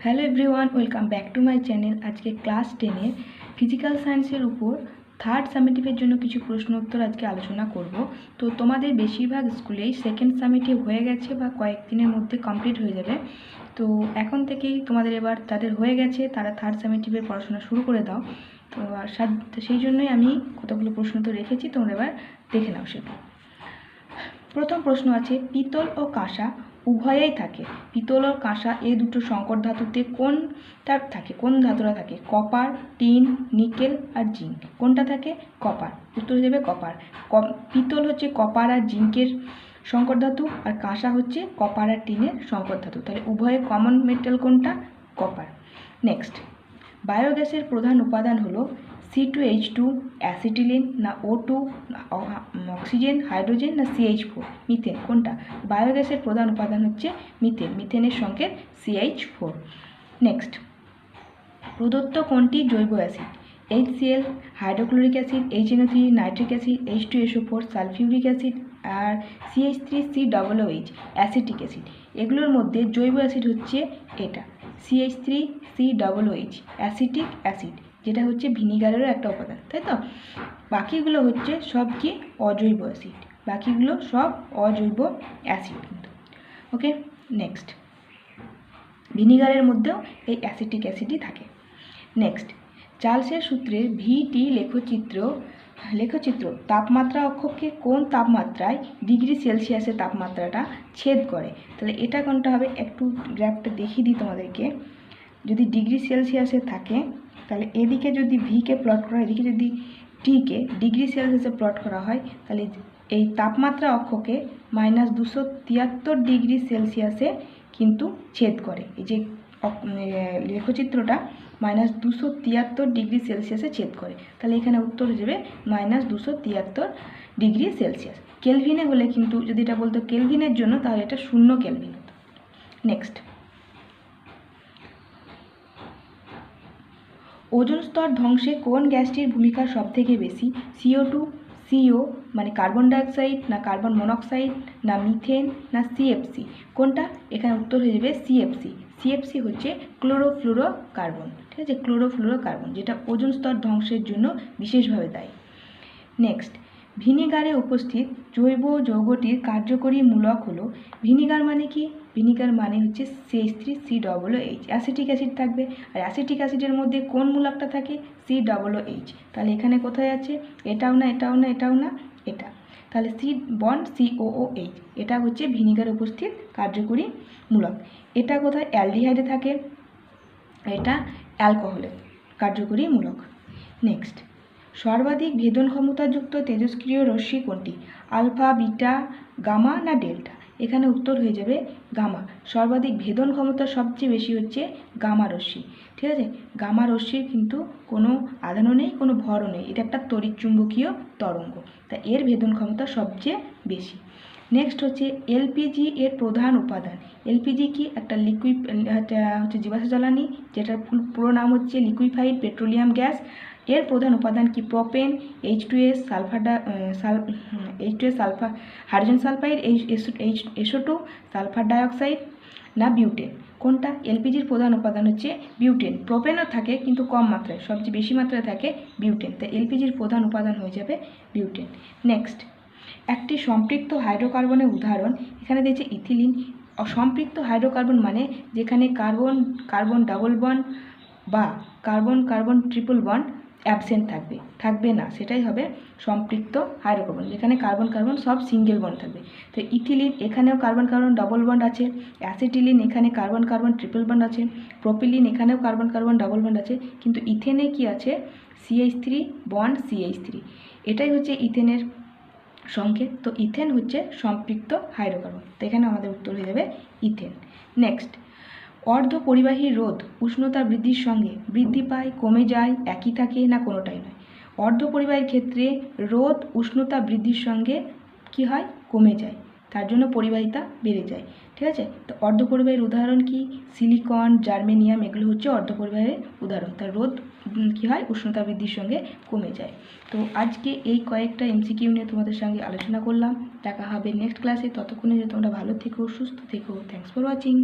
Hello everyone, welcome back to my channel. আজকে class 10-এর physical সায়েন্সের উপর থার্ড সামেটিভের জন্য কিছু প্রশ্ন উত্তর আজকে আলোচনা করব। তো তোমাদের বেশিরভাগ স্কুলেই সেকেন্ড সামেটিভ হয়ে গেছে বা কয়েকদিনের মধ্যে কমপ্লিট হয়ে যাবে। তো এখন থেকেই তোমাদের এবার যাদের হয়ে গেছে তারা থার্ড সামেটিভের পড়াশোনা শুরু করে দাও। তো সেই জন্যই আমি কতগুলো প্রশ্ন তো রেখেছি, তোমরা এবার দেখে নাও সেটা। প্রথম প্রশ্ন আছে, পিতল ও কাঁসা উভয়েই থাকে। পিতল ও কাঁসা এই দুটো সংকর ধাতুতে কোন ধাতুরা থাকে? কপার, টিন, নিকেল আর জিঙ্ক। কোনটা থাকে? কপার। উত্তর হয়ে যাবে কপার। পিতল হচ্ছে কপার আর জিঙ্কের সংকর ধাতু, আর কাঁসা হচ্ছে কপার আর টিনের সংকর ধাতু। তাহলে উভয়ে কমন মেটাল কোনটা? কপার। নেক্সট, বায়োগ্যাসের প্রধান উপাদান হলো C2H2, অ্যাসিটিলিন না O2, অক্সিজেন, হাইড্রোজেন না CH4। মিথেন। কোনটা? বায়োগ্যাসের প্রধান উপাদান হচ্ছে মিথেন। মিথেনের সংকেত CH4। নেক্সট, প্রদত্ত কোনটি জৈব acid? HCl, hydrochloric acid, HNO3, nitric acid, H2SO4, sulphuric acid আর CH3COOH, অ্যাসিটিক অ্যাসিড। এগুলোর মধ্যে জৈব অ্যাসিড হচ্ছে এটা, CH3COOH, অ্যাসিটিক অ্যাসিড, যেটা হচ্ছে ভিনিগারেরও একটা উপাদান, তাই তো? বাকিগুলো হচ্ছে সব কি? অজৈব অ্যাসিড। বাকিগুলো সব অজৈব অ্যাসিড কিন্তু। ওকে, নেক্সট, ভিনিগারের মধ্যেও এই অ্যাসিটিক অ্যাসিডই থাকে। নেক্সট, চার্লসের সূত্রের VT লেখচিত্র তাপমাত্রা অক্ষকে কোন তাপমাত্রায় ডিগ্রি সেলসিয়াসের তাপমাত্রাটা ছেদ করে? তাহলে এটা কোনটা হবে? একটু গ্রাফটা দেখিয়ে দিই তোমাদেরকে। যদি ডিগ্রি সেলসিয়াসে থাকে তাহলে এদিকে যদি ভিকে প্লট করা হয়, এদিকে যদি টিকে ডিগ্রি সেলসিয়াসে প্লট করা হয়, তাহলে এই তাপমাত্রা অক্ষকে -273 ডিগ্রি সেলসিয়াসে কিন্তু ছেদ করে। এই যে লেখচিত্রটা -273 ডিগ্রি সেলসিয়াসে ছেদ করে, তাহলে এখানে উত্তর হয়ে যাবে -273 ডিগ্রি সেলসিয়াস। কেলভিনে হলে কিন্তু, যদি এটা বলতো কেলভিনের জন্য, তাহলে এটা 0 কেলভিন হতো। নেক্সট, ওজোন স্তর ধ্বংসে কোন গ্যাসটির ভূমিকা সবথেকে বেশি? CO2, CO মানে কার্বন ডাইঅক্সাইড না কার্বন মনোক্সাইড না মিথেন না CFC? কোনটা? এখানে উত্তর হয়ে যাবে CFC। CFC হচ্ছে ক্লোরোফ্লুরোকার্বন, ঠিক আছে? ক্লোরোফ্লুরোকার্বন, যেটা ওজোন স্তর ধ্বংসের জন্য বিশেষভাবে দায়ী। নেক্সট, ভিনিগারে উপস্থিত জৈব যৌগটির কার্যকরী মূলক হলো। ভিনিগার মানে কি? ভিনিগার মানে হচ্ছে CH3COOH, অ্যাসিটিক অ্যাসিড থাকবে। আর অ্যাসিটিক অ্যাসিডের মধ্যে কোন মূলকটা থাকে? COOH। তাহলে এখানে কোথায় আছে? এটাও না, এটাও না, এটাও না, এটা। তাহলে COOH, এটা হচ্ছে ভিনিগারে উপস্থিত কার্যকরী মূলক। এটা কোথায়? অ্যালডিহাইডে থাকে, এটা অ্যালকোহলের কার্যকরী মূলক। নেক্সট, সর্বাধিক ভেদন ক্ষমতাযুক্ত তেজস্ক্রিয় রশ্মি কোনটি? আলফা, বিটা, গামা না ডেল্টা? এখানে উত্তর হয়ে যাবে গামা। সর্বাধিক ভেদন ক্ষমতা সবচেয়ে বেশি হচ্ছে গামা রশ্মি, ঠিক আছে? গামা রশ্মির কিন্তু কোনো আধানও নেই, কোনো ভরও নেই, এটা একটা তড়িৎচুম্বকীয় তরঙ্গ, তা এর ভেদন ক্ষমতা সবচেয়ে বেশি। নেক্সট হচ্ছে এলপিজি এর প্রধান উপাদান। এলপিজি কি? একটা হচ্ছে জীবাশ্ম জ্বালানি, যেটার পুরো নাম হচ্ছে লিকুইফাইড পেট্রোলিয়াম গ্যাস। এর প্রধান উপাদান কি? Propane, H2S, hydrogen sulphide, SO2, sulphur dioxide না বিউটেন? কোনটা? এলপিজির প্রধান উপাদান হচ্ছে বিউটেন। প্রোপেনও থাকে কিন্তু কম মাত্রায়, সবচেয়ে বেশি মাত্রায় থাকে বিউটেন, তাই এলপিজির প্রধান উপাদান হয়ে যাবে বিউটেন। নেক্সট, একটি সম্পৃক্ত হাইড্রোকার্বনের উদাহরণ। এখানে দিয়েছে ইথিলিন। সম্পৃক্ত হাইড্রোকার্বন মানে যেখানে কার্বন কার্বন ডাবল বন্ড বা carbon carbon triple bond absent থাকবে না, সেটাই হবে সম্পৃক্ত হাইড্রোকার্বন, যেখানে কার্বন কার্বন সব সিঙ্গেল বন্ড থাকবে। তো ইথিলিন, এখানেও কার্বন কার্বন ডাবল বন্ড আছে। অ্যাসিটিলিন, এখানে কার্বন কার্বন ট্রিপল বন্ড আছে। প্রোপিলিন, এখানেও কার্বন কার্বন ডাবল বন্ড আছে। কিন্তু ইথেনে কি আছে? CH3 বন্ড CH3, এটাই হচ্ছে ইথেনের সংকেত। তো ইথেন হচ্ছে সম্পৃক্ত হাইড্রোকার্বন, তো এখানে আমাদের উত্তর হয়ে যাবে ইথেন। নেক্সট, অর্ধ পরিবাহী রোধ উষ্ণতা বৃদ্ধির সঙ্গে বৃদ্ধি পায়, কমে যায়, একই থাকে না কোনোটাই নয়? অর্ধ পরিবাহীর ক্ষেত্রে রোধ উষ্ণতা বৃদ্ধির সঙ্গে কি হয়? কমে যায়, তার জন্য পরিবাহিতা বেড়ে যায়, ঠিক আছে? তো অর্ধ পরিবাহীর উদাহরণ কি? সিলিকন, জার্মেনিয়াম, এগুলো হচ্ছে অর্ধ পরিবাহীর উদাহরণ। তার রোধ কি হয়? উষ্ণতা বৃদ্ধির সঙ্গে কমে যায়। তো আজকে এই কয়েকটা MCQ নিয়ে তোমাদের সঙ্গে আলোচনা করলাম। দেখা হবে নেক্সট ক্লাসে। ততক্ষণে যে তোমরা ভালো থেকো, সুস্থ থেকো। Thanks for watching.